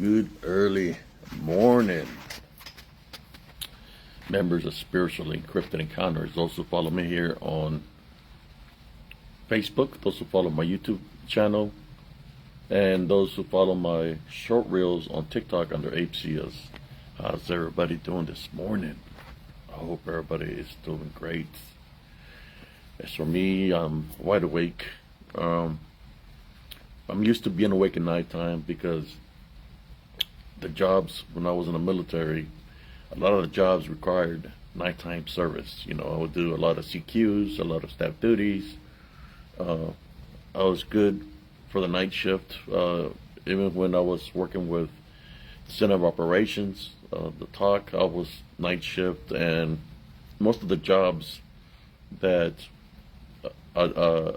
Good early morning, members of Spiritually Encrypted Encounters. Those who follow me here on Facebook, those who follow my YouTube channel, and those who follow my short reels on TikTok under APCS. How's everybody doing this morning? I hope everybody is doing great. As for me, I'm wide awake. I'm used to being awake at nighttime because the jobs when I was in the military, a lot of the jobs required nighttime service. You know, I would do a lot of CQs, a lot of staff duties. I was good for the night shift, even when I was working with the Center of Operations, the TOC, I was night shift, and most of the jobs that I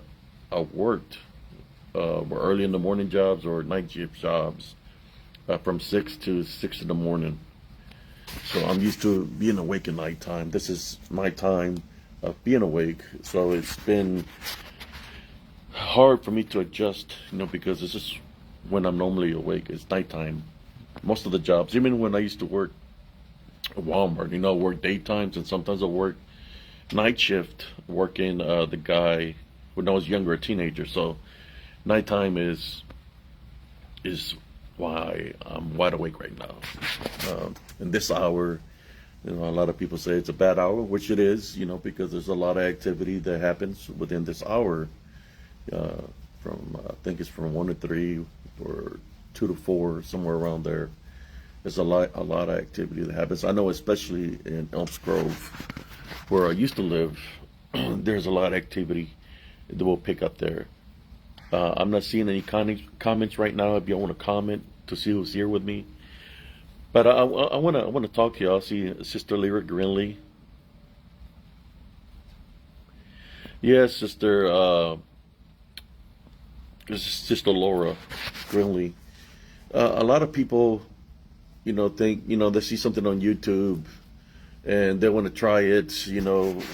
worked were early in the morning jobs or night shift jobs. From 6 to 6 in the morning. So I'm used to being awake at nighttime. This is my time of being awake. So it's been hard for me to adjust, because this is when I'm normally awake. It's nighttime. Most of the jobs, even when I used to work at Walmart, I work daytimes and sometimes I work night shift working the guy when I was younger, a teenager. So nighttime is why I'm wide awake right now. In this hour, a lot of people say it's a bad hour, which it is, because there's a lot of activity that happens within this hour. From I think it's from 1 to 3 or 2 to 4, somewhere around there. There's a lot of activity that happens. I know, especially in Elms Grove, where I used to live, there's a lot of activity that will pick up there. I'm not seeing any comments right now. If you want to comment to see who's here with me, but I want to talk to y'all. See Sister Lyra Grinley. Yes, Sister Laura Grinley. A lot of people, think they see something on YouTube and they want to try it.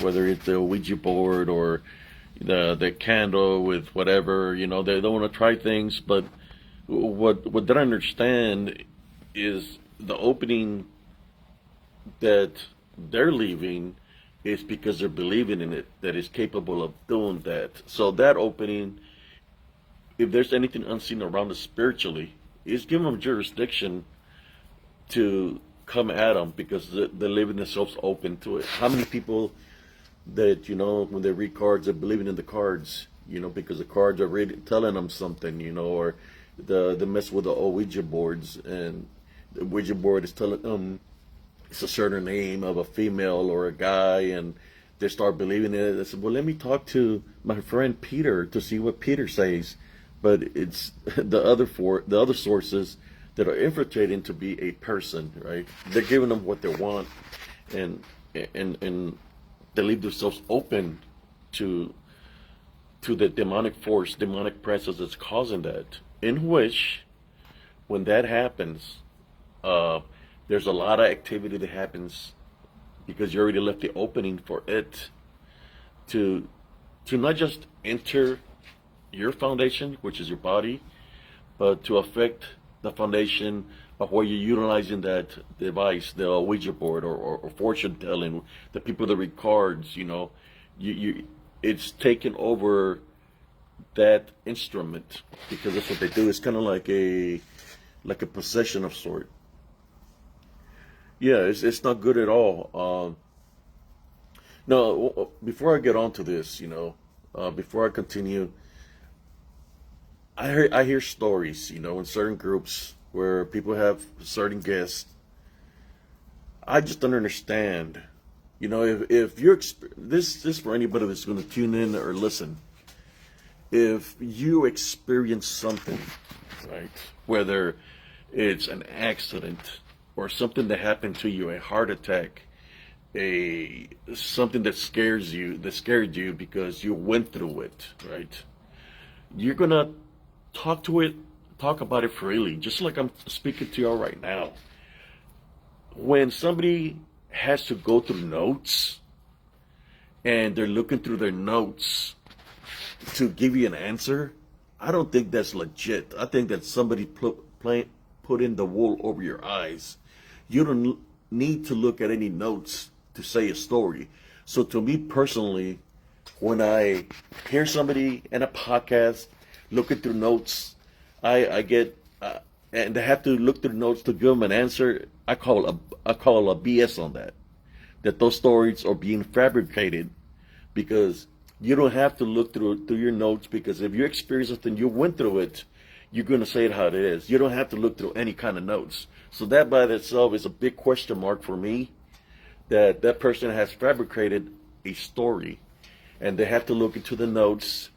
Whether it's the Ouija board or the candle with whatever, they don't want to try things. But what they don't understand is the opening that they're leaving is because they're believing in it, that is capable of doing that. So that opening, if there's anything unseen around us spiritually, is giving them jurisdiction to come at them because they're leaving themselves open to it. How many people that when they read cards, they're believing in the cards, because the cards are really telling them something, or the mess with the Ouija boards, and the Ouija board is telling them it's a certain name of a female or a guy, and they start believing in it. They said, well, let me talk to my friend Peter to see what Peter says. But it's the other sources that are infiltrating to be a person, right? They're giving them what they want, and they leave themselves open to the demonic force, demonic presence that's causing that. In which, when that happens, there's a lot of activity that happens because you already left the opening for it to not just enter your foundation, which is your body, but to affect the foundation of where you're utilizing that device, the Ouija board or fortune telling, the people that read cards, it's taken over that instrument because that's what they do. It's kind of like a possession of sort. Yeah, it's not good at all. No, before I get on to this, before I continue, I hear stories, in certain groups where people have certain guests. I just don't understand, if you're this for anybody that's going to tune in or listen. If you experience something, right, whether it's an accident or something that happened to you, a heart attack, something that scared you because you went through it, right? You're gonna talk about it freely, just like I'm speaking to y'all right now. When somebody has to go through notes and they're looking through their notes to give you an answer, I don't think that's legit. I think that somebody putting the wool over your eyes. You don't need to look at any notes to say a story. So to me personally, when I hear somebody in a podcast looking through notes, I get and they have to look through notes to give them an answer. I call a BS on that. That those stories are being fabricated, because you don't have to look through your notes, because if you experience something, you went through it, you're going to say it how it is. You don't have to look through any kind of notes. So that by itself is a big question mark for me, that that person has fabricated a story, and they have to look into the notes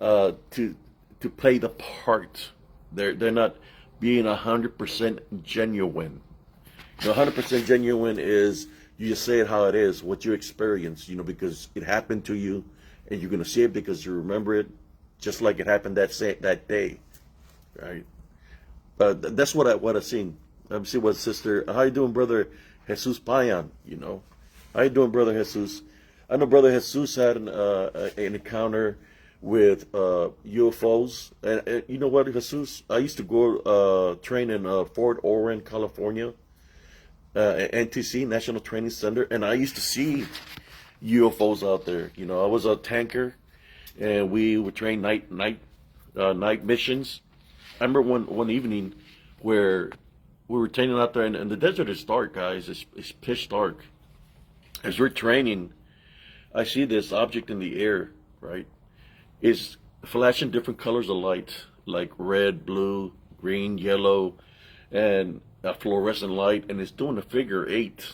to play the part. They're not being 100% genuine. 100% genuine is you just say it how it is, what you experience, because it happened to you, and you're gonna say it because you remember it, just like it happened that day, right? But that's what I've seen. I've seen what sister. How you doing, brother Jesus Payan? How you doing, brother Jesus? I know brother Jesus had an encounter with UFOs, and you know what, Jesus? I used to go train in Fort Oren, California. NTC, National Training Center, and I used to see UFOs out there. I was a tanker, and we would train night missions. I remember one evening where we were training out there, and the desert is dark, guys. It's pitch dark. As we're training, I see this object in the air, right? It's flashing different colors of light, like red, blue, green, yellow, and a fluorescent light, and it's doing a figure 8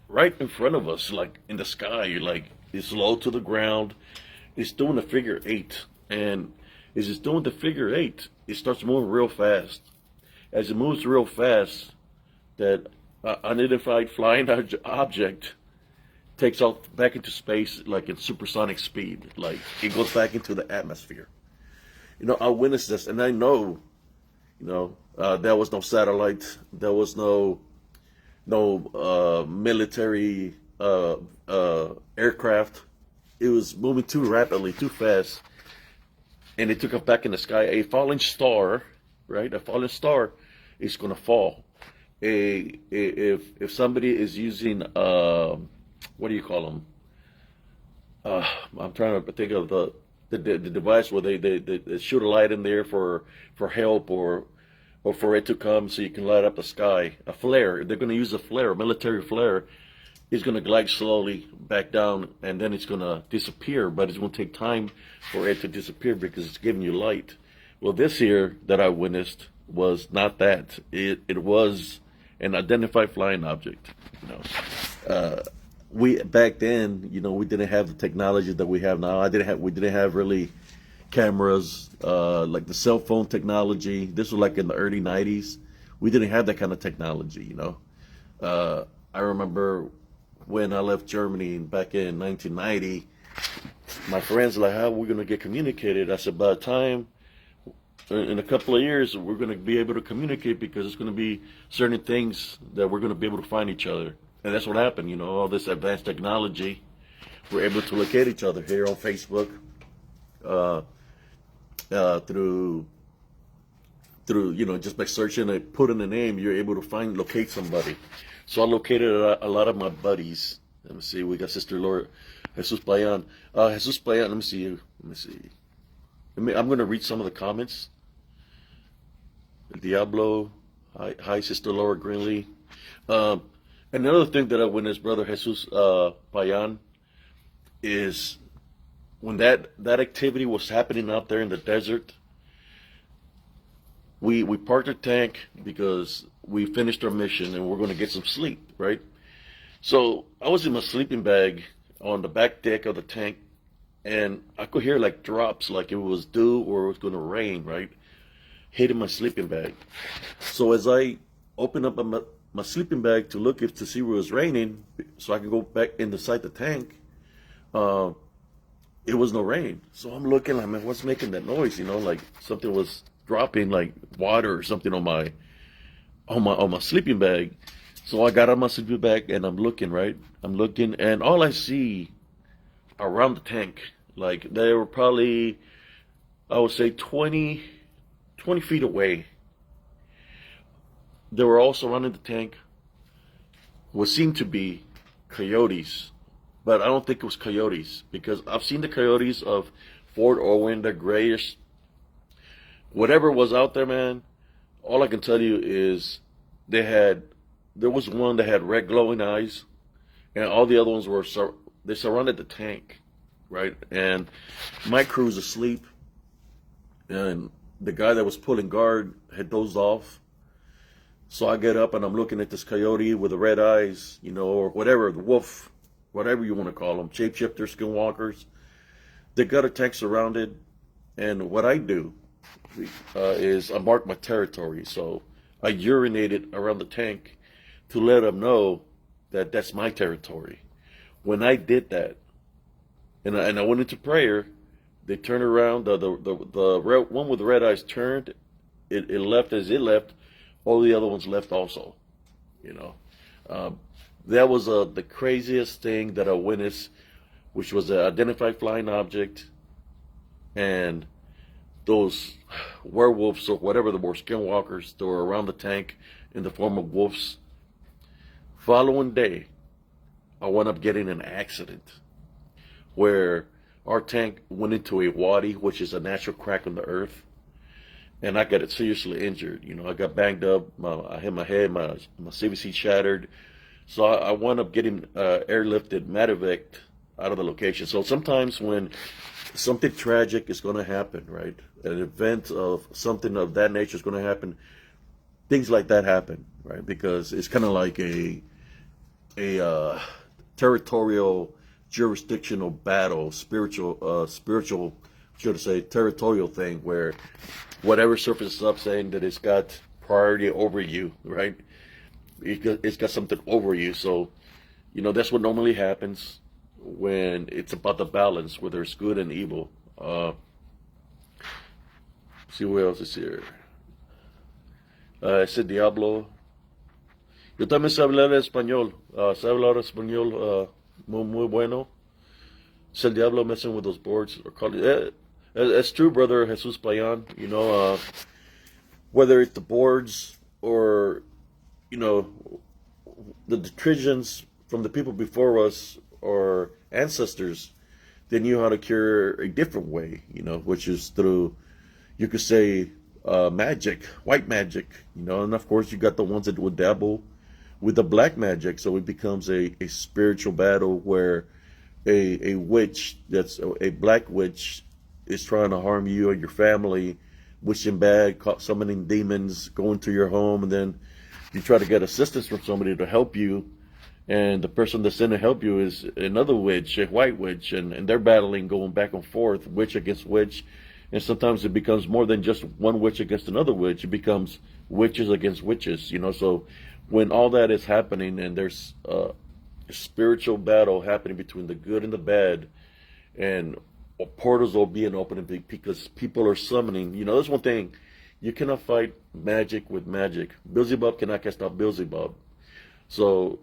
right in front of us, like in the sky. Like, it's low to the ground. It's doing a figure 8, and as it's doing the figure 8, it starts moving real fast. As it moves real fast, that unidentified flying object takes off back into space, like in supersonic speed. Like, it goes back into the atmosphere. I witnessed this, and I know, there was no satellite. There was no military aircraft. It was moving too rapidly, too fast, and it took off back in the sky. A falling star, right? A falling star is going to fall. If somebody is using what do you call them? I'm trying to think of the device where they shoot a light in there for help, or for it to come so you can light up the sky. A flare. They're going to use a flare, a military flare. It's going to glide slowly back down, and then it's going to disappear. But it's going to take time for it to disappear because it's giving you light. Well, this here that I witnessed was not that. It was an identified flying object. We back then, we didn't have the technology that we have now. We didn't have really cameras, like the cell phone technology. This was like in the early 90s. We didn't have that kind of technology, I remember when I left Germany back in 1990, my friends were like, how are we going to get communicated? I said, by the time, in a couple of years, we're going to be able to communicate, because it's going to be certain things that we're going to be able to find each other. And that's what happened, all this advanced technology. We're able to locate each other here on Facebook. Through just by searching and putting a name, you're able to locate somebody. So I located a lot of my buddies. Let me see. We got Sister Laura, Jesus Payan. Jesus Payan. Let me see. I'm going to read some of the comments. Diablo. Hi, Sister Laura Greenlee. Another thing that I witnessed, Brother Jesus Payan, is when that activity was happening out there in the desert, we parked our tank because we finished our mission and we're going to get some sleep, right? So I was in my sleeping bag on the back deck of the tank, and I could hear like drops, like it was dew or it was going to rain, right? Hitting my sleeping bag. So as I opened up my sleeping bag to look to see where it was raining, so I could go back inside the tank, it was no rain. So I'm looking like, man, what's making that noise? Like something was dropping, like water or something on my sleeping bag. So I got out my sleeping bag and I'm looking, right? I'm looking, and all I see around the tank, like they were probably, I would say 20 feet away, They were all surrounding the tank. What seemed to be coyotes, but I don't think it was coyotes because I've seen the coyotes of Fort Irwin. They're grayish. Whatever was out there, man. All I can tell you is they had. There was one that had red glowing eyes, and all the other ones were they surrounded the tank, right? And my crew's asleep, and the guy that was pulling guard had dozed off. So I get up and I'm looking at this coyote with the red eyes, or whatever, the wolf, whatever you want to call them, shapeshifters, skinwalkers. They got a tank surrounded, and what I do is I mark my territory. So I urinated around the tank to let them know that that's my territory. When I did that, and I went into prayer, they turned around. The red, one with the red eyes turned. It left as it left. All the other ones left also. That was the craziest thing that I witnessed, which was an identified flying object, and those werewolves or whatever the were, skinwalkers that were around the tank in the form of wolves. Following day, I wound up getting an accident where our tank went into a wadi, which is a natural crack in the earth, and I got seriously injured. I got banged up. I hit my head. My CVC shattered. So I wound up getting airlifted, medevaced out of the location. So sometimes when something tragic is going to happen, right? An event of something of that nature is going to happen. Things like that happen, right? Because it's kind of like a territorial, jurisdictional battle, spiritual, should I say, territorial thing where whatever surfaces up saying that it's got priority over you, right? It's got something over you. So, that's what normally happens when it's about the balance, whether it's good and evil. See what else is here. Ese diablo. Yo también sé hablar español. Sé hablar español muy bueno. It's el diablo messing with those boards. It's true, brother Jesus Payan. Whether it's the boards or, the traditions from the people before us or ancestors, they knew how to cure a different way, which is through, you could say, magic, white magic, and of course you got the ones that would dabble with the black magic. So it becomes a spiritual battle where a witch, that's a black witch, is trying to harm you or your family, wishing bad, summoning demons, going to your home, and then you try to get assistance from somebody to help you, and the person that's in to help you is another witch, a white witch, and they're battling, going back and forth, witch against witch, and sometimes it becomes more than just one witch against another witch. It becomes witches against witches, So when all that is happening and there's a spiritual battle happening between the good and the bad, and portals are being opened because people are summoning. That's one thing. You cannot fight magic with magic. Beelzebub cannot cast out Beelzebub. So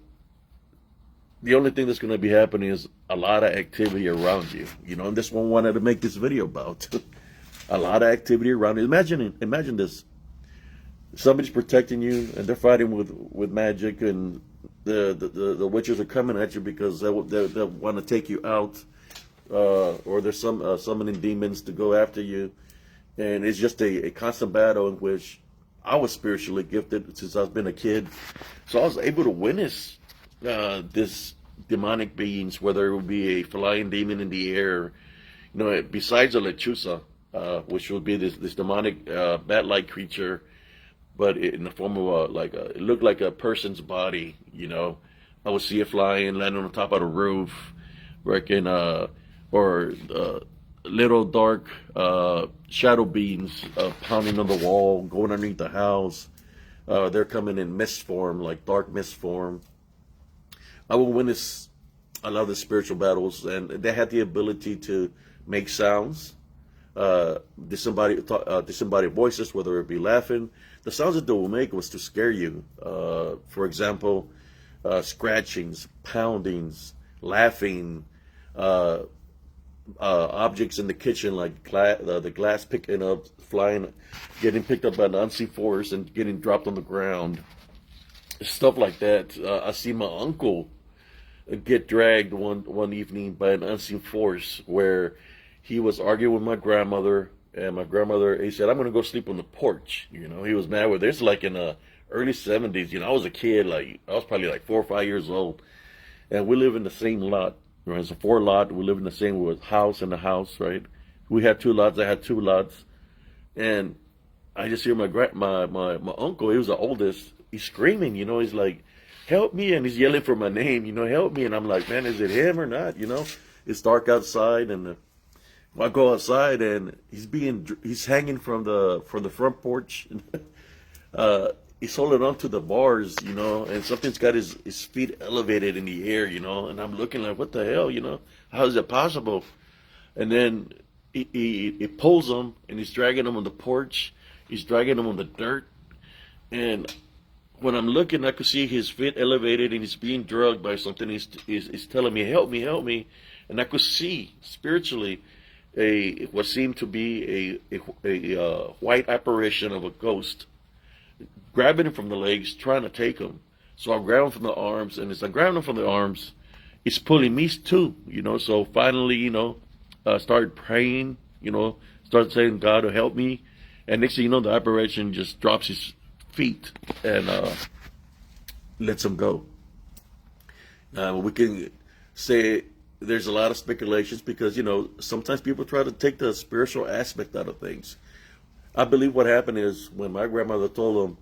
the only thing that's going to be happening is a lot of activity around you. And this one wanted to make this video about. A lot of activity around you. Imagine this. Somebody's protecting you and they're fighting with magic, and the witches are coming at you because they want to take you out. Or there's some summoning demons to go after you, and it's just a constant battle in which I was spiritually gifted since I've been a kid, so I was able to witness this demonic beings, whether it would be a flying demon in the air, besides a lechuza, which would be this demonic bat-like creature, but in the form of it looked like a person's body. I would see it flying, landing on top of the roof, working. Or little dark shadow beings pounding on the wall, going underneath the house. They're coming in mist form, like dark mist form. I will witness a lot of the spiritual battles, and they had the ability to make sounds, disembodied voices, whether it be laughing. The sounds that they will make was to scare you. For example, scratchings, poundings, laughing, objects in the kitchen, like the glass picking up, flying, getting picked up by an unseen force and getting dropped on the ground. stuff like that. I see my uncle get dragged one evening by an unseen force where he was arguing with my grandmother, and my grandmother, he said, "I'm gonna go sleep on the porch." He was mad with this, like in the early '70s. I was a kid, like I was probably like 4 or 5 years old, and we live in the same lot. Right? It's a four lot. We live in the same house and a house, right? We had two lots. I had two lots, and I just hear my uncle. He was the oldest. He's screaming. He's like, "Help me!" And he's yelling for my name. "Help me!" And I'm like, "Man, is it him or not?" It's dark outside, and I go outside, and he's hanging from the front porch. He's holding on to the bars, and something's got his feet elevated in the air, and I'm looking like, what the hell, how is it possible? And then he pulls him, and he's dragging him on the porch. He's dragging him on the dirt, and when I'm looking, I could see his feet elevated, and he's being drugged by something. He's telling me, "Help me, help me," and I could see spiritually what seemed to be a white apparition of a ghost grabbing him from the legs, trying to take him. So I grab him from the arms, and as I grab him from the arms, it's pulling me too. So finally, started praying. Started saying, "God to help me," and next thing you know, the apparition just drops his feet and lets him go. We can say there's a lot of speculations because sometimes people try to take the spiritual aspect out of things. I believe what happened is when my grandmother told him,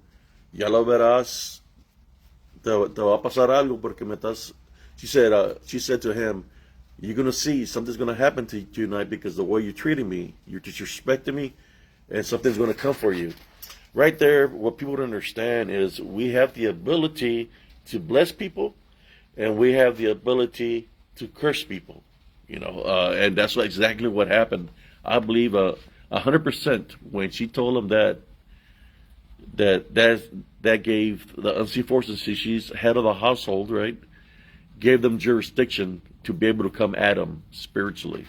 "Ya lo verás, te va a pasar algo porque me estás." She said to him, "You're gonna see something's gonna happen to you tonight because the way you're treating me, you're disrespecting me, and something's gonna come for you." Right there, what people don't understand is we have the ability to bless people, and we have the ability to curse people. And that's exactly what happened. I believe 100% when she told him that gave the unseen forces. She's head of the household, right? Gave them jurisdiction to be able to come at him spiritually.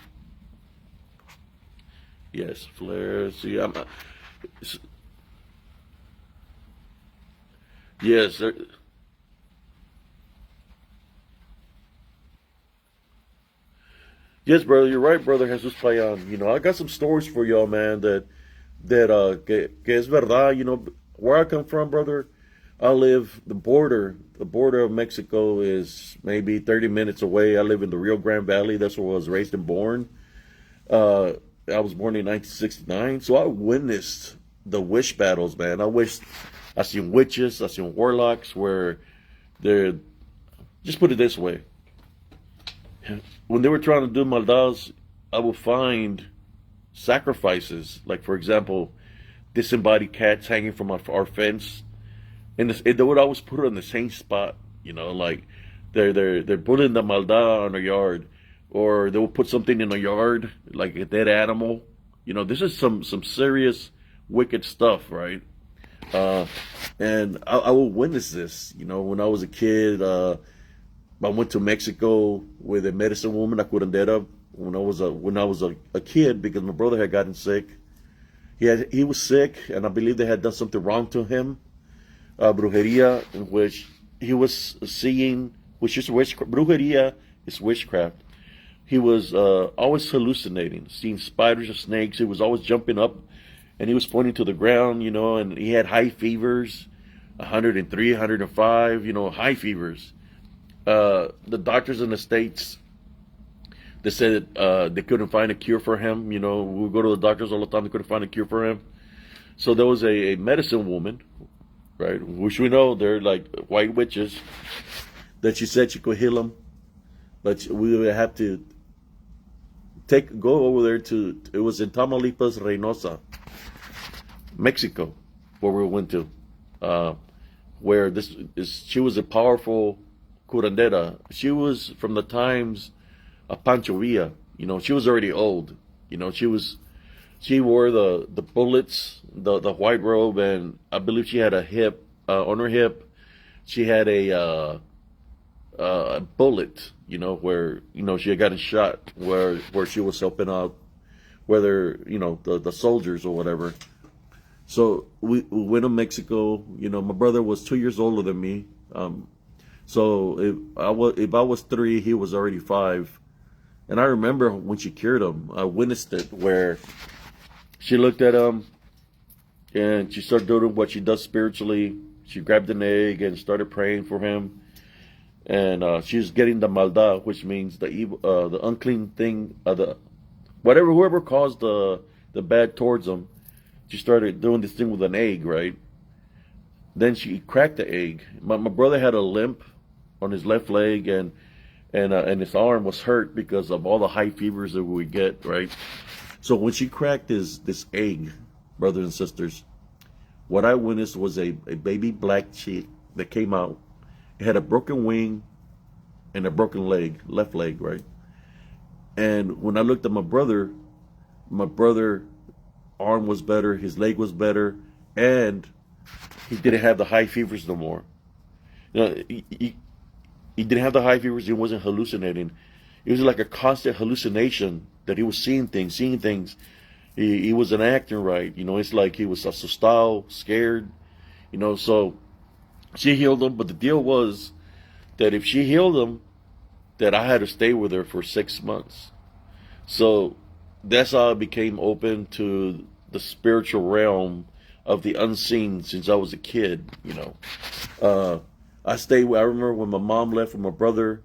Yes, flare. See, yes. Yes, brother, you're right, brother Jesus Payan. I got some stories for y'all, man, que es verdad. Where I come from, brother, I live the border of Mexico is maybe 30 minutes away. I live in the Rio Grande Valley. That's where I was raised and born. I was born in 1969, so I witnessed the witch battles, man. I seen witches, I seen warlocks where they're, just put it this way. When they were trying to do maldades, I would find sacrifices, like for example, disembodied cats hanging from our fence, and they would always put it on the same spot. Like they're putting the maldad on a yard, or they will put something in a yard, like a dead animal. This is some serious wicked stuff, right? And I will witness this. When I was a kid, I went to Mexico with a medicine woman, a curandera, when I was a kid because my brother had gotten sick. He was sick, and I believe they had done something wrong to him. Brujeria, in which he was seeing, which is witchcraft. Brujeria is witchcraft. He was always hallucinating, seeing spiders or snakes. He was always jumping up, and he was pointing to the ground, and he had high fevers, 103, 105, high fevers. The doctors in the States, they said they couldn't find a cure for him. We go to the doctors all the time, they couldn't find a cure for him. So there was a medicine woman, right, which we know they're like white witches, that she said she could heal him, but we would have to go over there it was in Tamaulipas, Reynosa, Mexico, where we went to, where she was a powerful curandera. She was from the times of Pancho Villa. She was already old. She wore the bullets, the white robe, and I believe she had a hip on her hip. She had a bullet, where she had gotten shot, where she was helping out, whether the soldiers or whatever. So we went to Mexico. My brother was 2 years older than me. So if I was 3, he was already 5. And I remember when she cured him, I witnessed it where she looked at him and she started doing what she does spiritually. She grabbed an egg and started praying for him. And she was getting the maldad, which means the evil, the unclean thing, whoever caused the bad towards him. She started doing this thing with an egg, right? Then she cracked the egg. My brother had a limp on his left leg, and his arm was hurt because of all the high fevers that we get, right? So when she cracked this egg, brothers and sisters, what I witnessed was a baby black chick that came out. It had a broken wing and a broken leg, left leg, right? And when I looked at my brother arm was better, his leg was better, and he didn't have the high fevers no more. You know, he didn't have the high fevers. He wasn't hallucinating. It was like a constant hallucination that he was seeing things. He wasn't acting right. You know, it's like he was asustado, scared. You know, so she healed him. But the deal was that if she healed him, that I had to stay with her for 6 months. So that's how I became open to the spiritual realm of the unseen since I was a kid. You know, I remember when my mom left with my brother,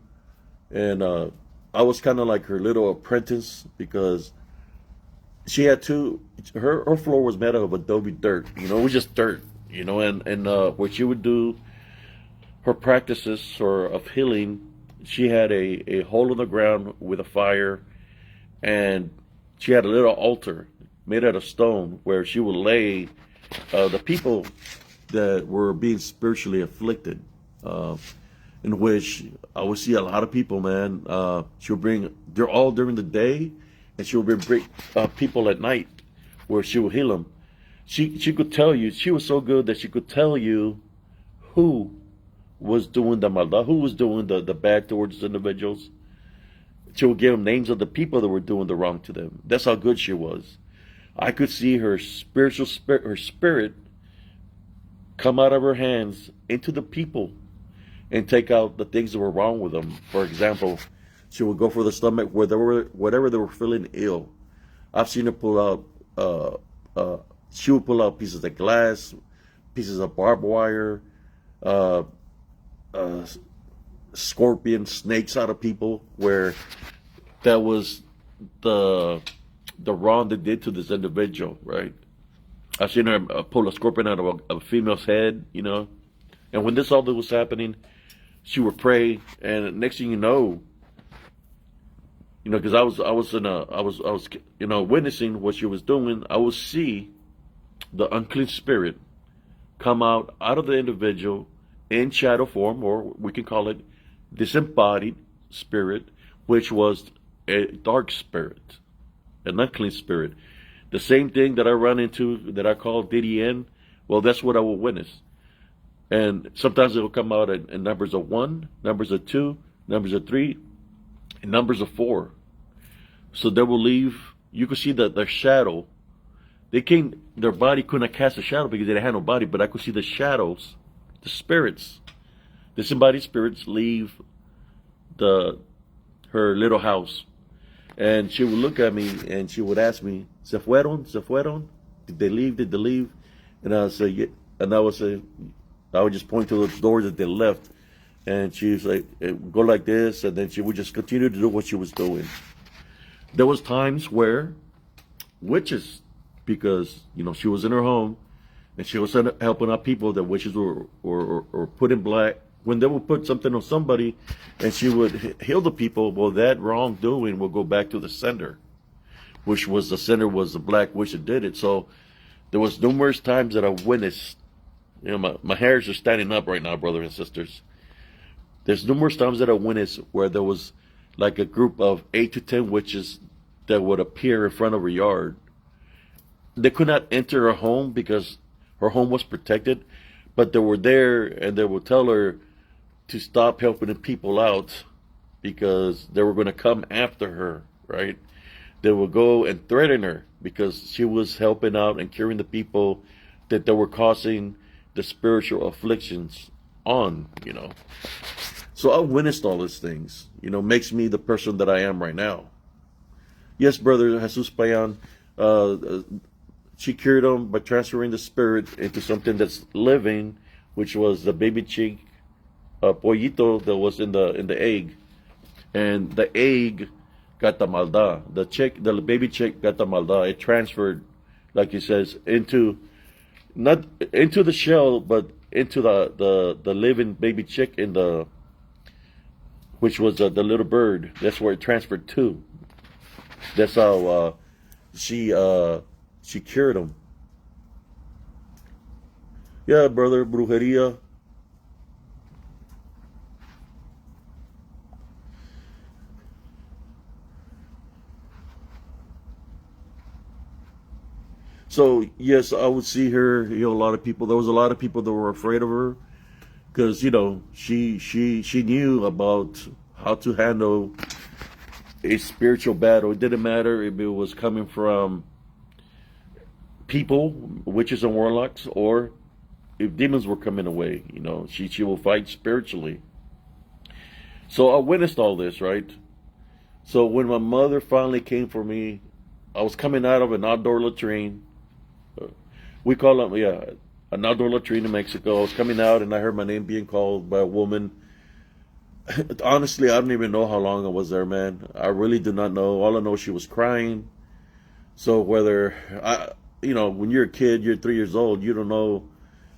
and I was kind of like her little apprentice because she had her floor was made of adobe dirt. You know, it was just dirt. You know, and what she would do, her practices of healing, she had a hole in the ground with a fire, and she had a little altar made out of stone where she would lay the people that were being spiritually afflicted, in which I would see a lot of people, man. They're all during the day, and she would bring people at night where she would heal them. She could tell you, she was so good that she could tell you who was doing the maldad, who was doing the bad towards individuals. She would give them names of the people that were doing the wrong to them. That's how good she was. I could see her spirit come out of her hands into the people and take out the things that were wrong with them. For example, she would go for the stomach whatever they were feeling ill. I've seen her pull out. She would pull out pieces of glass, pieces of barbed wire, scorpions, snakes out of people, where that was the wrong they did to this individual, right? I've seen her pull a scorpion out of a female's head, you know. And when all this was happening, she would pray, and next thing you know, because I was witnessing what she was doing. I would see the unclean spirit come out of the individual in shadow form, or we can call it disembodied spirit, which was a dark spirit, an unclean spirit. The same thing that I run into that I call DDN, well, that's what I will witness. And sometimes it will come out in numbers of 1, numbers of 2, numbers of 3, and numbers of 4. So they will leave. You could see their shadow. Their body couldn't cast a shadow because they didn't have no body, but I could see the shadows, the spirits, disembodied spirits leave her little house. And she would look at me and she would ask me, "Se fueron? Se fueron? Did they leave? Did they leave?" And I would say, yeah. And I would just point to the doors that they left. And she was like, go like this. And then she would just continue to do what she was doing. There was times where witches, because, she was in her home and she was helping out people that witches were put in black. When they would put something on somebody and she would heal the people, well, that wrongdoing will go back to the sender, which was the black witch that did it. So there was numerous times that I witnessed, my hairs are standing up right now, brothers and sisters. There's numerous times that I witnessed where there was like a group of 8 to 10 witches that would appear in front of her yard. They could not enter her home because her home was protected, but they were there and they would tell her to stop helping the people out because they were going to come after her, right? They would go and threaten her because she was helping out and curing the people that they were causing the spiritual afflictions on, So I witnessed all these things, makes me the person that I am right now. Yes, Brother Jesus Payan, she cured him by transferring the spirit into something that's living, which was the baby chick, pollito that was in the egg, and the egg got the maldad. The baby chick got the maldad. It transferred, like he says, not into the shell, but into the living baby chick which was the little bird. That's where it transferred to. That's how she cured him. Yeah, brother, brujeria. So yes, I would see her. A lot of people. There was a lot of people that were afraid of her because she knew about how to handle a spiritual battle. It didn't matter if it was coming from people, witches and warlocks, or if demons were coming away. She will fight spiritually. So I witnessed all this, right? So when my mother finally came for me, I was coming out of an outdoor latrine. We call them, an outdoor latrine in Mexico. I was coming out and I heard my name being called by a woman. Honestly, I don't even know how long I was there, man. I really do not know. All I know, she was crying. So when you're a kid, you're 3 years old, you don't know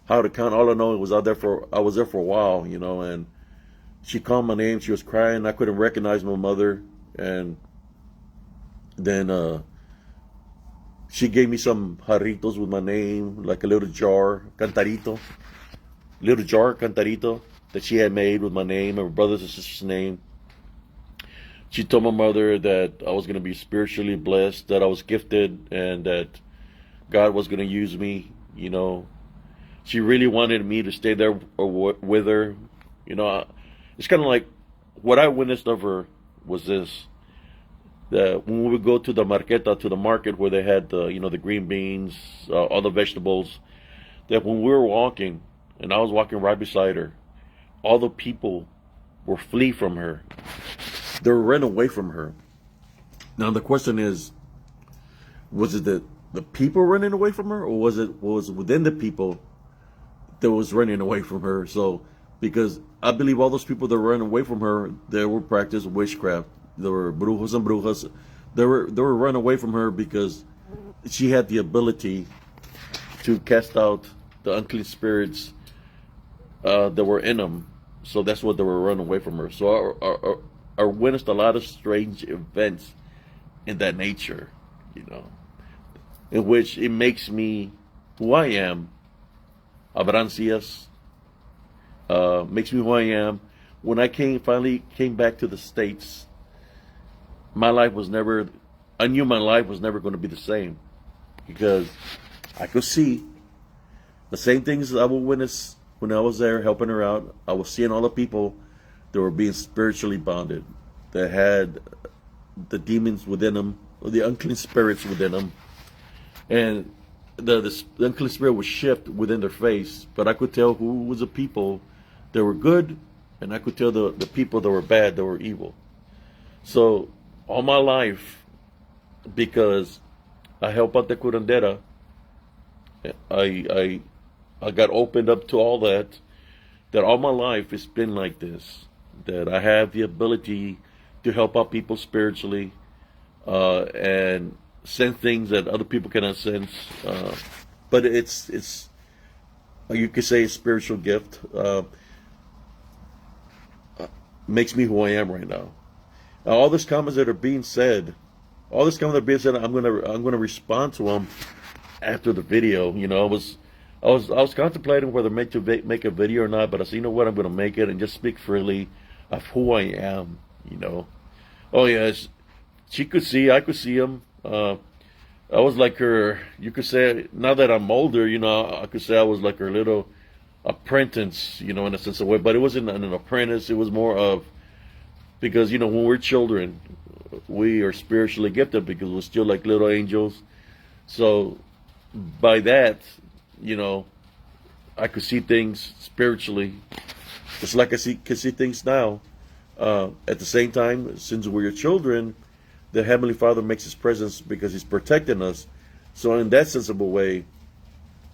how to count. All I know was I was there for a while, and she called my name. She was crying. I couldn't recognize my mother, and then she gave me some jarritos with my name, like a little jar, cantarito, that she had made with my name and my brother's and sister's name. She told my mother that I was going to be spiritually blessed, that I was gifted, and that God was going to use me. She really wanted me to stay there with her. It's kind of like what I witnessed of her was this. That when we would go to the market where they had the green beans, all the vegetables, that when we were walking, and I was walking right beside her, all the people were flee from her. They were running away from her. Now the question is, was it the people running away from her, or was it within the people that was running away from her? So, because I believe all those people that were running away from her, they were practicing witchcraft. There were brujos and brujas. They were run away from her because she had the ability to cast out the unclean spirits that were in them. So that's what they were running away from her. So I witnessed a lot of strange events in that nature, in which it makes me who I am. Abrancias makes me who I am. When I finally came back to the States, I knew my life was never going to be the same, because I could see the same things I would witness when I was there helping her out. I was seeing all the people that were being spiritually bonded, that had the demons within them, or the unclean spirits within them, and the unclean spirit would shift within their face. But I could tell who was the people that were good, and I could tell the people that were bad, that were evil. So all my life, because I help out the curandera, I got opened up to all that all my life it's been like this, that I have the ability to help out people spiritually, and sense things that other people cannot sense. But it's you could say a spiritual gift. Makes me who I am right now. All these comments that are being said, I'm gonna respond to them after the video. I was contemplating whether to make a video or not, but I said, what, I'm gonna make it and just speak freely of who I am. Oh yes, I could see him. I was like her. You could say, now that I'm older, I could say I was like her little apprentice, in a sense of way. But it wasn't an apprentice. It was more of, because when we're children, we are spiritually gifted because we're still like little angels. So by that, I could see things spiritually, Just like can see things now. At the same time, since we're your children, the Heavenly Father makes His presence because He's protecting us. So in that sensible way,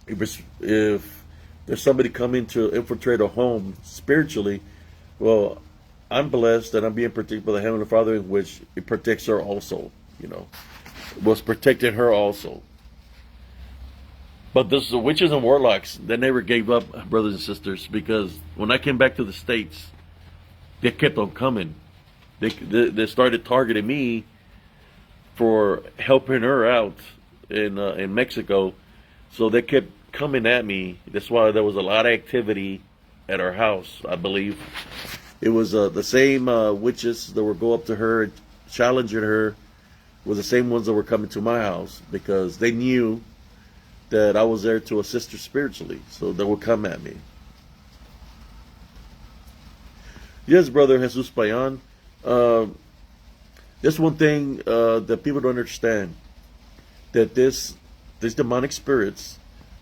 if there's somebody coming to infiltrate a home spiritually, well, I'm blessed that I'm being protected by the Heavenly Father, in which it protects her also. Was protecting her also. But this the witches and warlocks, they never gave up, brothers and sisters, because when I came back to the States, they kept on coming. They started targeting me for helping her out in Mexico. So they kept coming at me. That's why there was a lot of activity at our house, I believe. It was the same witches that would go up to her, challenging her, were the same ones that were coming to my house, because they knew that I was there to assist her spiritually. So they would come at me. Yes, Brother Jesus Payan. There's one thing that people don't understand. That these demonic spirits,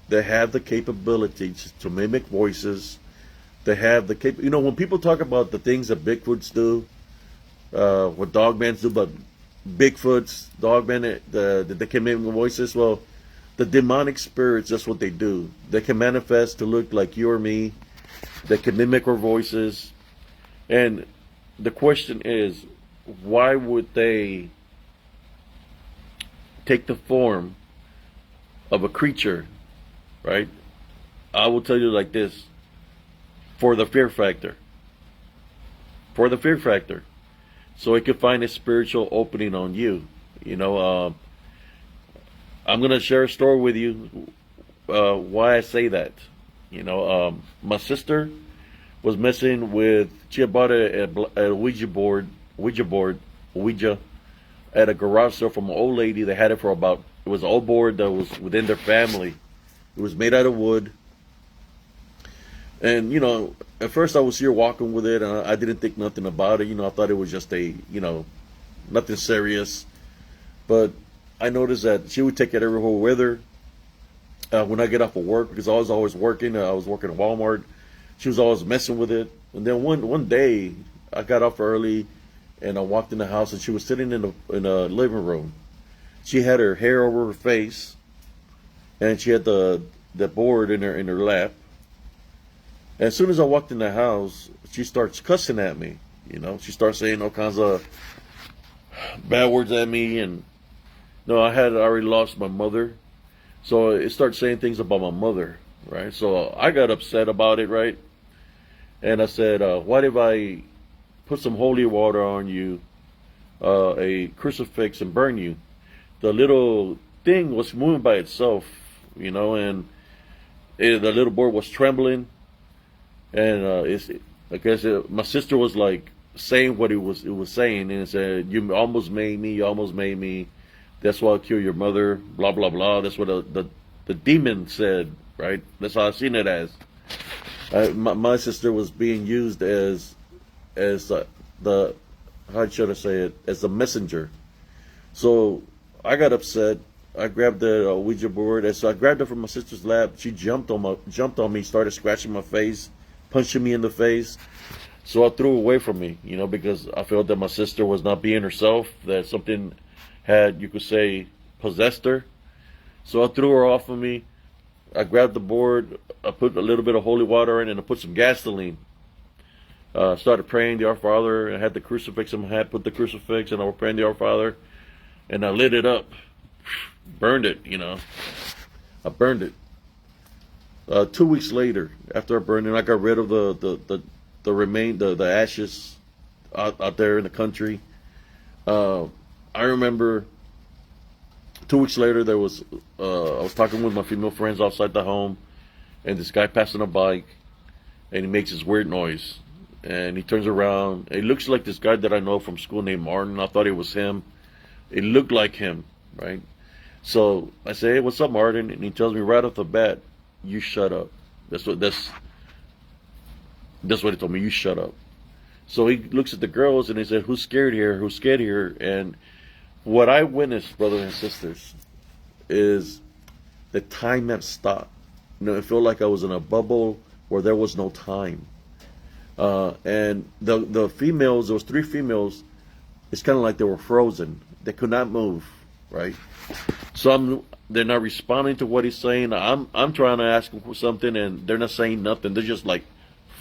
they have the capability to mimic voices. They have the when people talk about the things that Bigfoots do, what dogmans do, but Bigfoots, dogmen, they can mimic voices. Well, the demonic spirits, that's what they do. They can manifest to look like you or me. They can mimic our voices. And the question is, why would they take the form of a creature, right? I will tell you like this. For the fear factor. For the fear factor. So it could find a spiritual opening on you. I'm going to share a story with you why I say that. My sister was messing with, she had bought a Ouija at a garage sale from an old lady that had it for about, it was an old board that was within their family. It was made out of wood. And, at first I was here walking with it, and I didn't think nothing about it. I thought it was just nothing serious. But I noticed that she would take it everywhere with her. When I get off of work, because I was always working. I was working at Walmart. She was always messing with it. And then one day, I got off early, and I walked in the house, and she was sitting in the living room. She had her hair over her face, and she had the board in her lap. And as soon as I walked in the house, she starts cussing at me. She starts saying all kinds of bad words at me. And no, I had already lost my mother. So it started saying things about my mother, right? So I got upset about it, right? And I said, what if I put some holy water on you, a crucifix, and burn you? The little thing was moving by itself, and the little board was trembling. And I guess my sister was like saying what it was saying, and it said, "You almost made me. You almost made me. That's why I'll kill your mother." Blah blah blah. That's what the demon said, right? That's how I seen it as. My sister was being used as the how should I say it, as the messenger. So I got upset. I grabbed the Ouija board, and so I grabbed it from my sister's lap. She jumped on me, started scratching my face, punching me in the face. So I threw it away from me, because I felt that my sister was not being herself, that something had, you could say, possessed her. So I threw her off of me. I grabbed the board, I put a little bit of holy water in, and I put some gasoline. Started praying the Our Father. I had the crucifix in my hand, put the crucifix, and I was praying the Our Father, and I lit it up. Burned it, I burned it. 2 weeks later, after I burned it, I got rid of the ashes out there in the country. I remember 2 weeks later, I was talking with my female friends outside the home, and this guy passing a bike, and he makes this weird noise, and he turns around. It looks like this guy that I know from school named Martin. I thought it was him. It looked like him, right? So I say, "Hey, what's up, Martin?" And he tells me right off the bat, "You shut up." That's what he told me. You shut up. So he looks at the girls and he said, "Who's scared here? Who's scared here?" And what I witnessed, brothers and sisters, is the time had stopped. It felt like I was in a bubble where there was no time. And the females, those three females, it's kind of like they were frozen. They could not move, right? So they're not responding to what he's saying. I'm trying to ask them for something, and they're not saying nothing. They're just like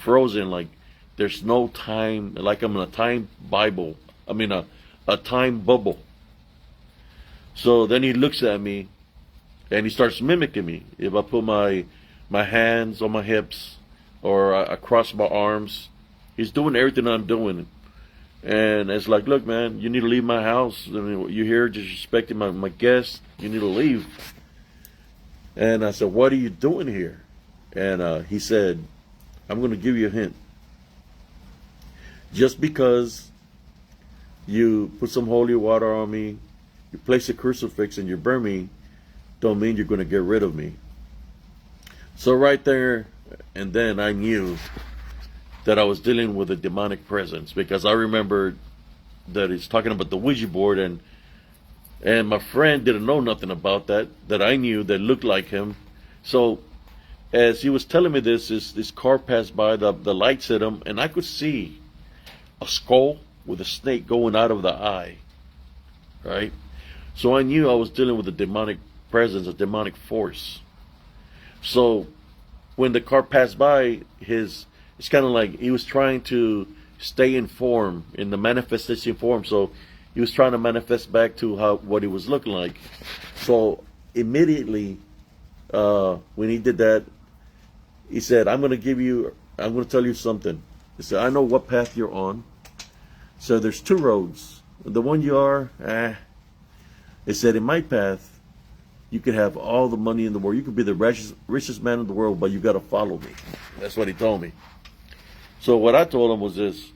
frozen, like there's no time, like I'm in a time Bible. I mean a time bubble. So then he looks at me, and he starts mimicking me. If I put my hands on my hips or I cross my arms, he's doing everything I'm doing. And it's like, look, man, you need to leave my house. I mean, you're here disrespecting my guests. You need to leave. And I said, what are you doing here? And he said, I'm going to give you a hint. Just because you put some holy water on me, you place a crucifix and you burn me, don't mean you're going to get rid of me. So right there and then I knew that I was dealing with a demonic presence, because I remembered that he's talking about the Ouija board, and my friend didn't know nothing about that I knew that looked like him. So as he was telling me this car passed by, the lights hit him, and I could see a skull with a snake going out of the eye, right? So I knew I was dealing with a demonic presence, a demonic force. So when the car passed by, it's kind of like he was trying to stay in form, in the manifestation form. So he was trying to manifest back to what he was looking like. So immediately, when he did that, he said, I'm going to tell you something. He said, I know what path you're on. So there's two roads. The one you are, He said, in my path, you could have all the money in the world. You could be the richest man in the world, but you got to follow me. That's what he told me. So what I told him was this: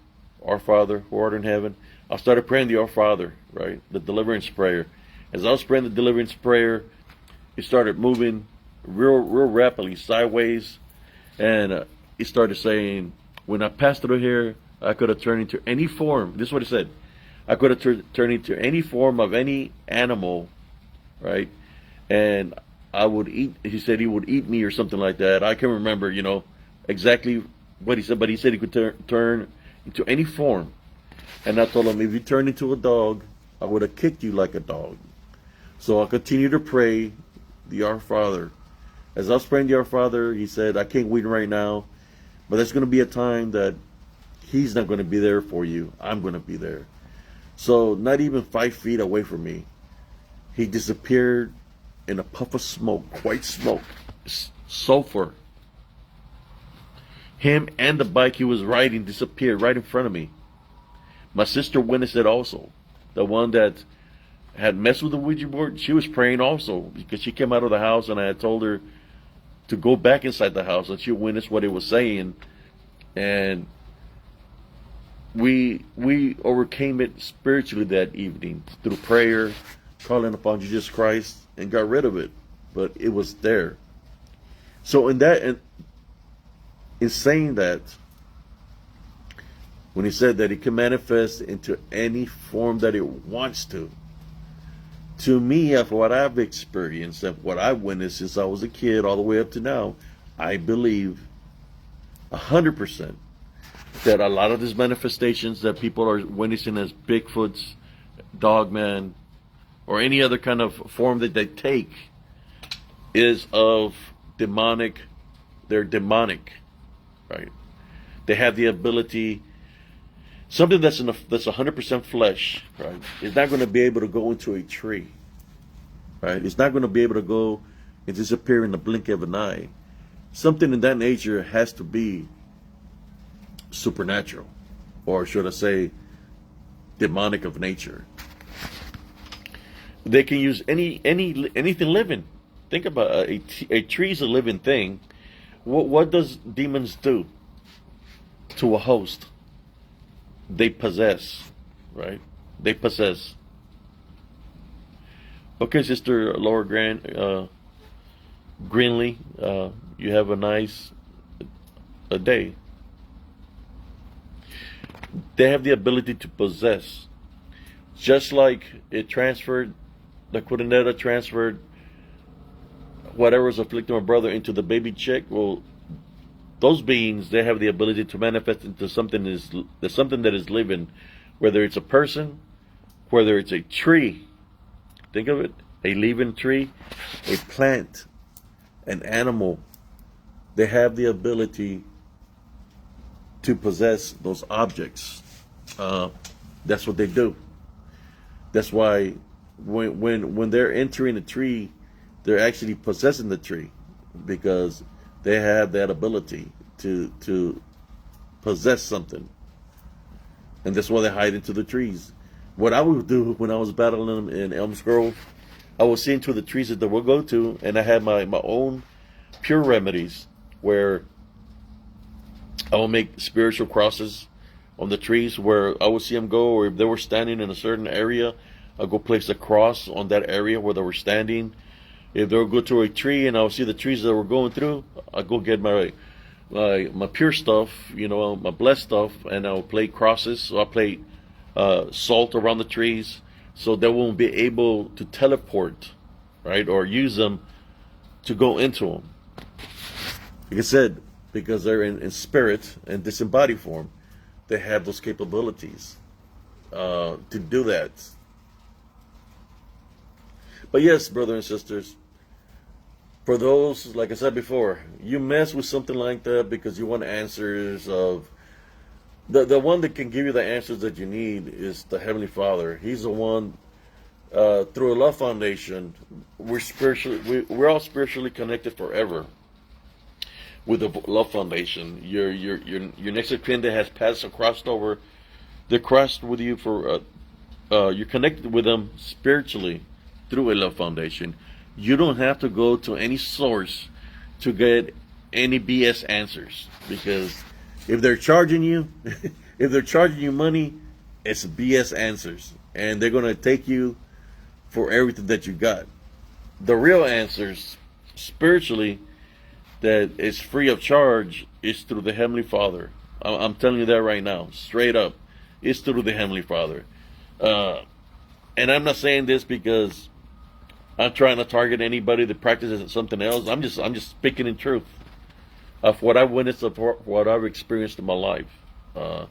Our Father, who art in heaven. I started praying the Our Father, right? The deliverance prayer. As I was praying the deliverance prayer, he started moving real rapidly sideways. And he started saying, when I passed through here, I could have turned into any form. This is what he said. I could have turned into any form of any animal, right? And I would eat, he said he would eat me or something like that. I can't remember, exactly what he said, but he said he could turn into any form. And I told him, if you turn into a dog, I would have kicked you like a dog. So I continued to pray the Our Father. As I was praying the Our Father, he said, I can't wait right now, but there's going to be a time that he's not going to be there for you. I'm going to be there. So not even 5 feet away from me, he disappeared in a puff of smoke, white smoke, sulfur. Him and the bike he was riding disappeared right in front of me. My sister witnessed it also. The one that had messed with the Ouija board, she was praying also, because she came out of the house and I had told her to go back inside the house, and she witnessed what it was saying. And we overcame it spiritually that evening through prayer, calling upon Jesus Christ, and got rid of it. But it was there. So in saying that, when he said that he can manifest into any form that it wants to me, of what I've experienced, of what I've witnessed since I was a kid all the way up to now, I believe 100% that a lot of these manifestations that people are witnessing as Bigfoots, Dogman, or any other kind of form that they take is of demonic. They're demonic, right? They have the ability. Something that's 100% flesh, right? It's not going to be able to go into a tree, right? It's not going to be able to go and disappear in the blink of an eye. Something in that nature has to be supernatural, or should I say, demonic of nature. They can use anything living. Think about a tree is a living thing. What does demons do to a host? They possess, right? They possess. Okay, Sister Laura Greenlee, you have a nice day. They have the ability to possess. Just like it transferred, the Curaneta transferred whatever was afflicting my brother into the baby chick. Well, those beings, they have the ability to manifest into something that is living, whether it's a person, whether it's a tree. Think of it, a living tree, a plant, an animal. They have the ability to possess those objects. That's what they do. That's why when they're entering a tree, they're actually possessing the tree, because they have that ability to possess something, and that's why they hide into the trees. What I would do when I was battling them in Elms Grove, I would see into the trees that they would go to, and I had my own pure remedies where I would make spiritual crosses on the trees where I would see them go, or if they were standing in a certain area, I'd go place a cross on that area where they were standing. If they would go to a tree and I would see the trees that were going through, I'd go get my pure stuff, my blessed stuff, and I would play crosses. So I played salt around the trees so they won't be able to teleport, right, or use them to go into them. Like I said, because they're in spirit and disembodied form, they have those capabilities to do that. But yes, brothers and sisters, for those, like I said before, you mess with something like that because you want answers of the one that can give you the answers that you need is the Heavenly Father. He's the one. Through a love foundation, we're all spiritually connected forever. With the love foundation, your next of kin that has passed or crossed over, they're crossed with you for you're connected with them spiritually through a love foundation. You don't have to go to any source to get any BS answers, because if they're charging you, if they're charging you money, it's BS answers, and they're gonna take you for everything that you got. The real answers spiritually, that is free of charge, is through the Heavenly Father. I'm telling you that right now, straight up. It's through the Heavenly Father. And I'm not saying this because I'm trying to target anybody that practices something else. I'm just speaking in truth of what I've witnessed, of what I've experienced in my life. The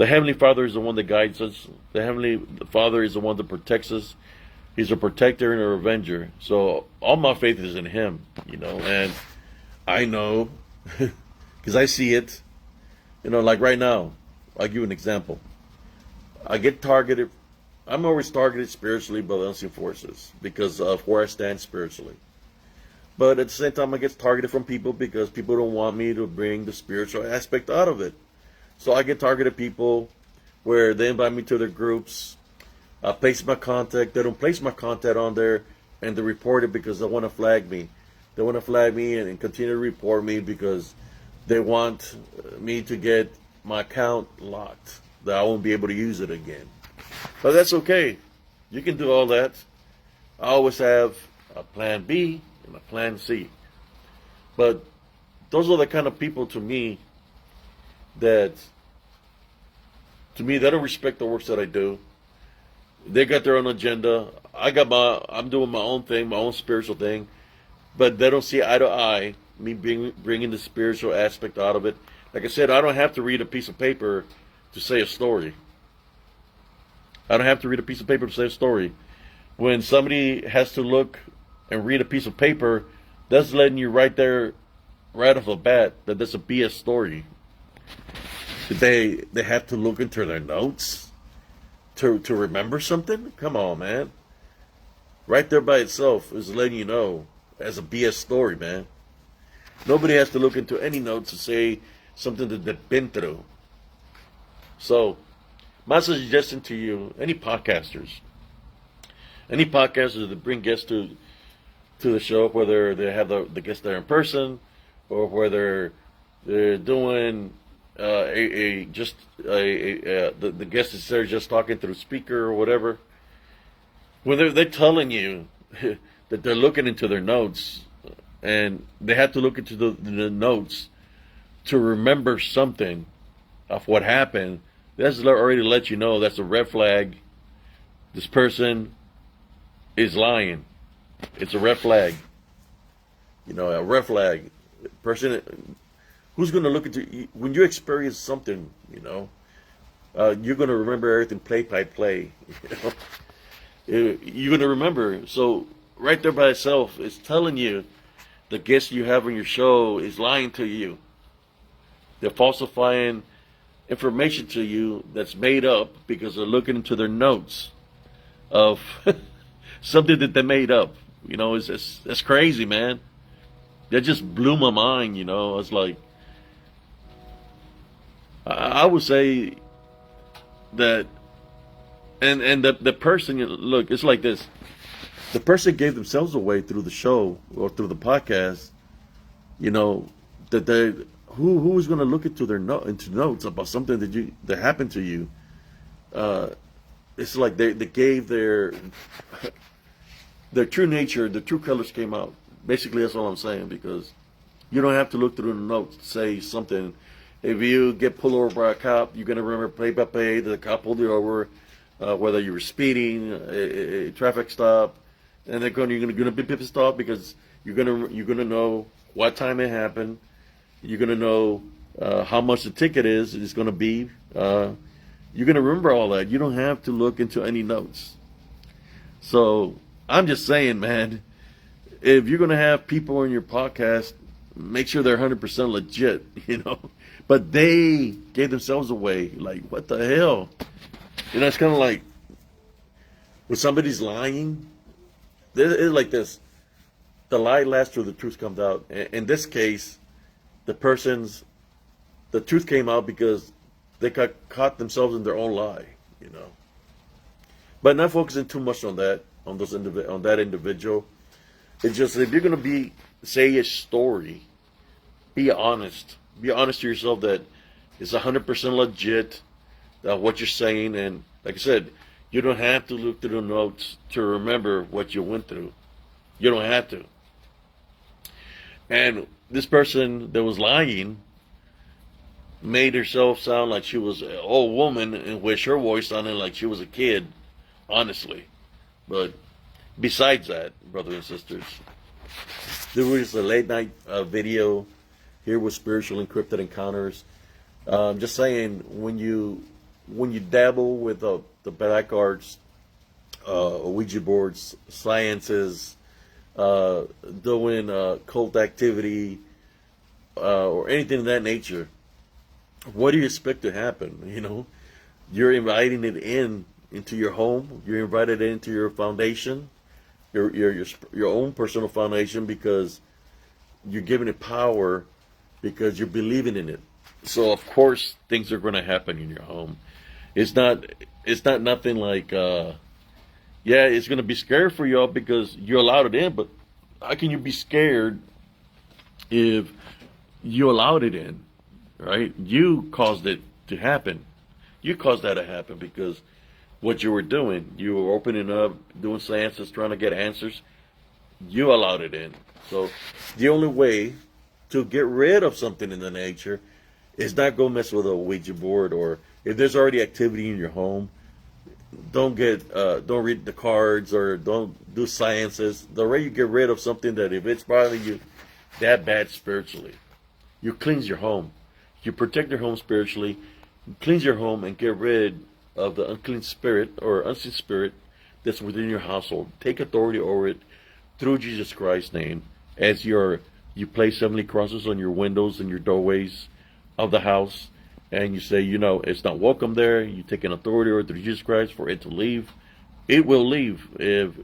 Heavenly Father is the one that guides us. The Heavenly Father is the one that protects us. He's a protector and a revenger. So all my faith is in Him, and I know, because I see it, like right now. I'll give you an example. I get targeted. I'm always targeted spiritually by the unseen forces because of where I stand spiritually. But at the same time, I get targeted from people because people don't want me to bring the spiritual aspect out of it. So I get targeted people where they invite me to their groups. I place my contact. They don't place my contact on there, and they report it because they want to flag me. They want to flag me and continue to report me because they want me to get my account locked, that I won't be able to use it again. But that's okay. You can do all that. I always have a plan B and a plan C. But those are the kind of people to me that don't respect the works that I do. They got their own agenda. I'm doing my own thing, my own spiritual thing. But they don't see eye to eye me bringing the spiritual aspect out of it. Like I said, I don't have to read a piece of paper to say a story. I don't have to read a piece of paper to say a story. When somebody has to look and read a piece of paper, that's letting you right there, right off the bat, that that's a BS story. They have to look into their notes to remember something? Come on, man. Right there by itself is letting you know as a BS story, man. Nobody has to look into any notes to say something that they've been through. So, my suggestion to you, any podcasters that bring guests to the show, whether they have the guests there in person or whether they're doing the guest is there just talking through speaker or whatever, when they're telling you that they're looking into their notes, and they have to look into the notes to remember something of what happened, that's already let you know that's a red flag. This person is lying. It's a red flag. A red flag. Person, Who's going to look into when you experience something? You're going to remember everything play by play. You're going to remember. So right there by itself, it's telling you the guest you have on your show is lying to you. They're falsifying information to you that's made up because they're looking into their notes of something that they made up. It's crazy, man. That just blew my mind. It's like I would say that, and the person, look, it's like this. The person gave themselves away through the show or through the podcast. That they who is going to look into into notes about something that happened to you. It's like they gave their true nature, the true colors came out. Basically, that's all I'm saying, because you don't have to look through the notes to say something. If you get pulled over by a cop, you're going to remember play by play that the cop pulled you over, whether you were speeding, a traffic stop, and you're going to be pissed off because you're going to know what time it happened. You're going to know how much the ticket is going to be. You're going to remember all that. You don't have to look into any notes. So I'm just saying, man, if you're going to have people on your podcast, make sure they're 100% legit, But they gave themselves away. Like, what the hell? It's kind of like when somebody's lying, it's like this. The lie lasts till the truth comes out. In this case, the truth came out because they caught themselves in their own lie, But not focusing too much on that, on that individual. It's just, if you're going to say a story, be honest. Be honest to yourself that it's 100% legit, what you're saying. And like I said, you don't have to look through the notes to remember what you went through. You don't have to. And this person that was lying made herself sound like she was an old woman, in which her voice sounded like she was a kid, honestly. But besides that, brothers and sisters, there was a late night video here with Spiritual Encrypted Encounters. Just saying, when you dabble with the black arts, ouija boards, seances, doing cult activity, or anything of that nature, what do you expect to happen? You're inviting it into your home. You're invited into your foundation, your own personal foundation, because you're giving it power, because you're believing in it. So of course things are going to happen in your home. It's not nothing like it's going to be scary for y'all because you allowed it in. But how can you be scared if you allowed it in, right? You caused it to happen. You caused that to happen because what you were doing, you were opening up, doing seances, trying to get answers. You allowed it in. So the only way to get rid of something in the nature is not go mess with a ouija board, or if there's already activity in your home, don't read the cards or don't do seances. The way you get rid of something that if it's bothering you that bad spiritually, you cleanse your home. You protect your home spiritually, you cleanse your home and get rid of the unclean spirit or unseen spirit that's within your household. Take authority over it through Jesus Christ's name, as you place 70 crosses on your windows and your doorways of the house, and you say, it's not welcome there. You take an authority over it through Jesus Christ for it to leave. It will leave if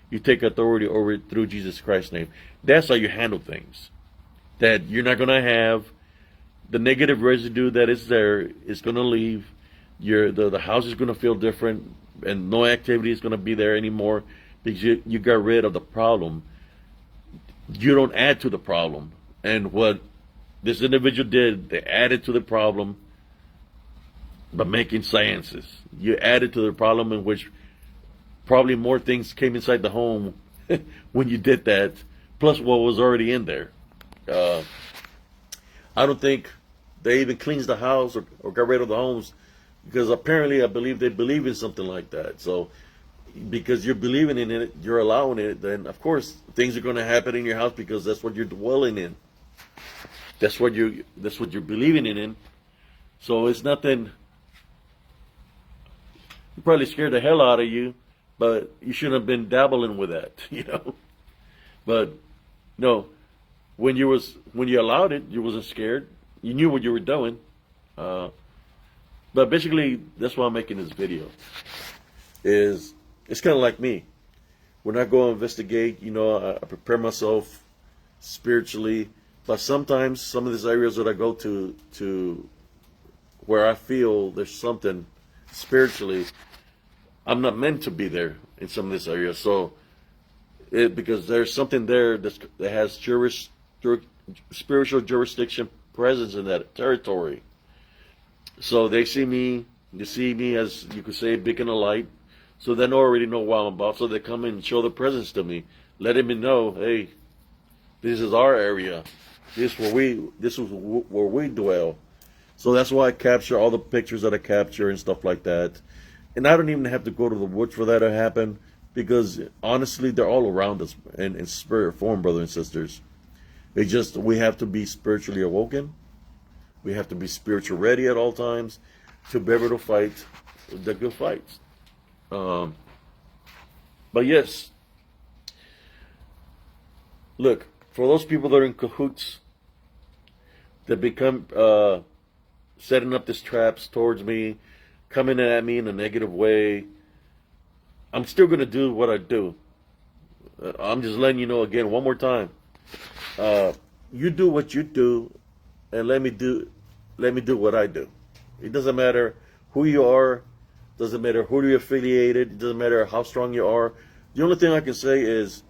you take authority over it through Jesus Christ's name. That's how you handle things. That you're not going to have the negative residue that is there is going to leave. The house is going to feel different, and no activity is going to be there anymore because you got rid of the problem. You don't add to the problem. And what this individual did, they added to the problem by making seances. You added to the problem, in which probably more things came inside the home when you did that, plus what was already in there. I don't think they even cleansed the house or got rid of the homes, because apparently I believe they believe in something like that. So because you're believing in it, you're allowing it, then of course things are going to happen in your house because that's what you're dwelling in. that's what you're believing in. So it's nothing. It probably scared the hell out of you, but you shouldn't have been dabbling with that, you know. But no, when you allowed it, you wasn't scared. You knew what you were doing. But basically, that's why I'm making this video. It's kind of like me. When I go investigate, you know, I prepare myself spiritually. But sometimes some of these areas that I go to where I feel there's something spiritually, I'm not meant to be there in some of this area. So, because there's something there that has spiritual jurisdiction presence in that territory. So they see me as you could say a beacon of light. So they already know what I'm about. So they come in and show the presence to me, letting me know, hey, this is our area. This is where we dwell. So that's why I capture all the pictures that I capture and stuff like that. And I don't even have to go to the woods for that to happen, because honestly, they're all around us in spirit form, brothers and sisters. It's just we have to be spiritually awoken. We have to be spiritually ready at all times to be able to fight the good fights. But yes, look, for those people that are in cahoots, that become setting up these traps towards me, coming at me in a negative way, I'm still going to do what I do. I'm just letting you know again one more time. You do what you do, and let me do what I do. It doesn't matter who you are, doesn't matter who you're affiliated, it doesn't matter how strong you are. The only thing I can say is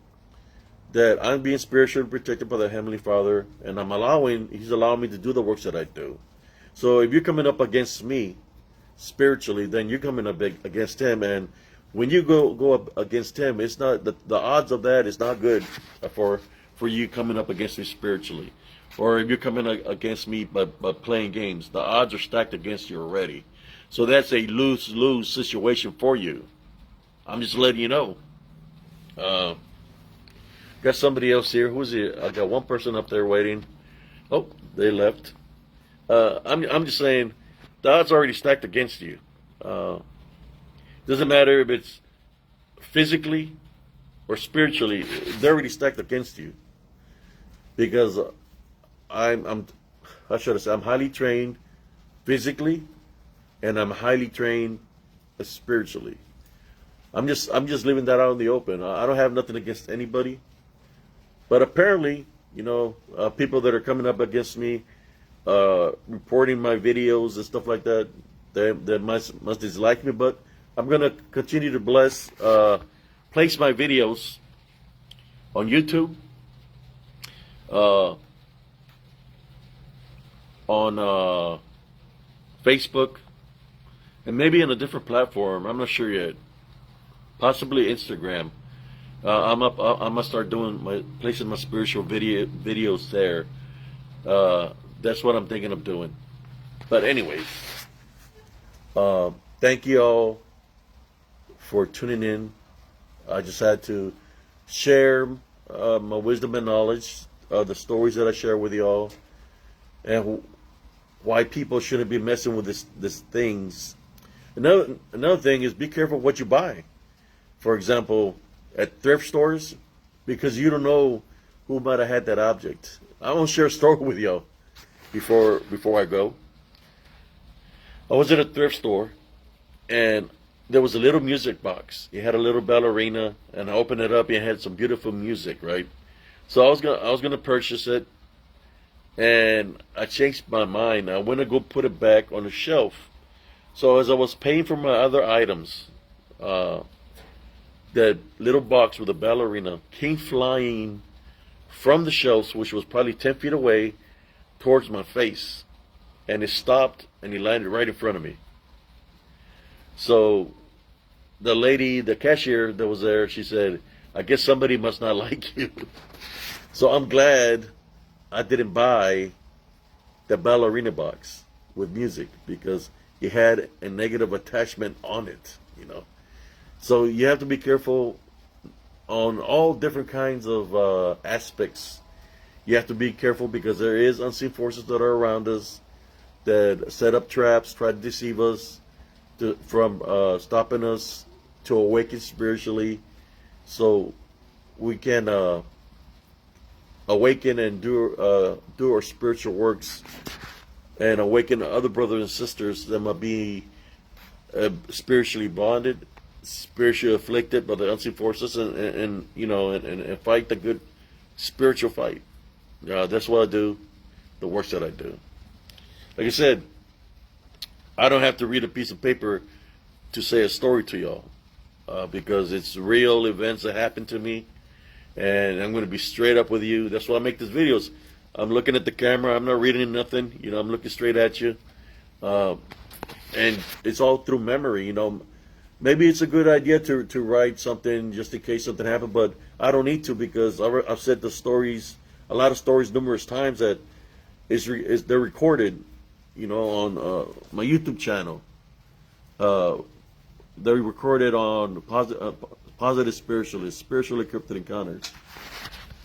that I'm being spiritually protected by the Heavenly Father, and He's allowing me to do the works that I do. So if you're coming up against me spiritually, then you're coming up against Him, and when you go up against Him, it's not the odds of that is not good for you coming up against me spiritually. Or if you're coming against me by playing games, the odds are stacked against you already. So that's a lose-lose situation for you. I'm just letting you know. Got somebody else here. Who's here? I got one person up there waiting. Oh, they left. I'm just saying, the odds are already stacked against you. Doesn't matter if it's physically or spiritually, they're already stacked against you. Because I'm highly trained physically, and I'm highly trained spiritually. I'm just leaving that out in the open. I don't have nothing against anybody, but apparently, you know, people that are coming up against me, reporting my videos and stuff like that, they must dislike me. But I'm gonna continue to place my videos on YouTube, on Facebook, and maybe on a different platform. I'm not sure yet. Possibly Instagram. I'm gonna start placing my spiritual videos there. That's what I'm thinking of doing. But anyways, thank you all for tuning in. I just had to share my wisdom and knowledge, the stories that I share with y'all, and why people shouldn't be messing with this things. Another thing is, be careful what you buy. For example, at thrift stores, because you don't know who might have had that object. I want to share a story with y'all before I go. I was at a thrift store, and there was a little music box. It had a little ballerina, and I opened it up, and it had some beautiful music, right? So I was gonna purchase it, and I changed my mind. I went to go put it back on the shelf. So as I was paying for my other items, that little box with the ballerina came flying from the shelves, which was probably 10 feet away, towards my face. And it stopped, and it landed right in front of me. So the lady, the cashier that was there, she said, I guess somebody must not like you. So I'm glad I didn't buy the ballerina box with music, because it had a negative attachment on it, you know. So you have to be careful on all different kinds of aspects You have to be careful because there is unseen forces that are around us that set up traps, try to deceive us, from stopping us to awaken spiritually, so we can awaken and do our spiritual works and awaken other brothers and sisters that might be spiritually bonded, spiritually afflicted by the unseen forces, and you know, and fight the good spiritual fight. That's what I do, the works that I do. Like I said, I don't have to read a piece of paper to say a story to y'all, because it's real events that happen to me, and I'm going to be straight up with you. That's why I make these videos. I'm looking at the camera. I'm not reading nothing. You know, I'm looking straight at you, and it's all through memory. You know, maybe it's a good idea to write something just in case something happened, but I don't need to, because I've said the stories, a lot of stories, numerous times that they're recorded. You know, on my YouTube channel. They're recorded on Positive Spiritualist, Spiritually Encrypted Encounters.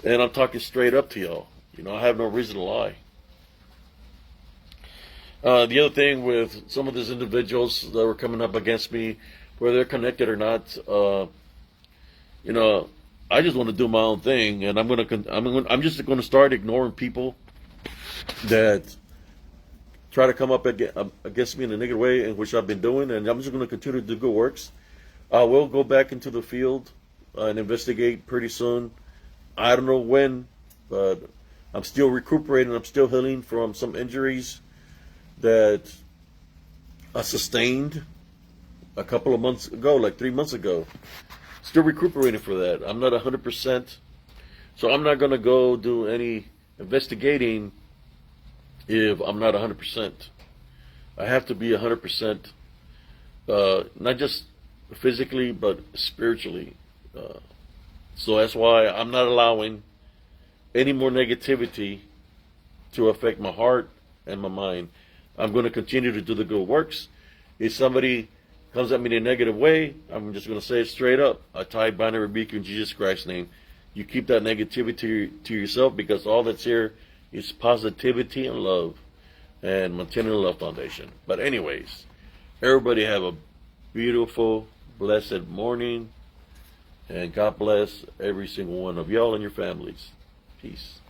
And I'm talking straight up to y'all. You know, I have no reason to lie. The other thing with some of these individuals that were coming up against me, whether they're connected or not, you know, I just want to do my own thing, and I'm just going to start ignoring people that try to come up against me in a negative way, in which I've been doing, and I'm just going to continue to do good works. I will go back into the field and investigate pretty soon. I don't know when, but I'm still recuperating. I'm still healing from some injuries that I sustained a couple of months ago, like 3 months ago. Still recuperating for that. I'm not 100%, so I'm not going to go do any investigating if I'm not 100%. I have to be 100%, not just physically, but spiritually. So that's why I'm not allowing any more negativity to affect my heart and my mind. I'm going to continue to do the good works. If somebody comes at me in a negative way, I'm just going to say it straight up. I tie, bind, and rebuke you in Jesus Christ's name. You keep that negativity to yourself, because all that's here is positivity and love, and maintaining the Love Foundation. But anyways, everybody have a beautiful, blessed morning, and God bless every single one of y'all and your families. Peace.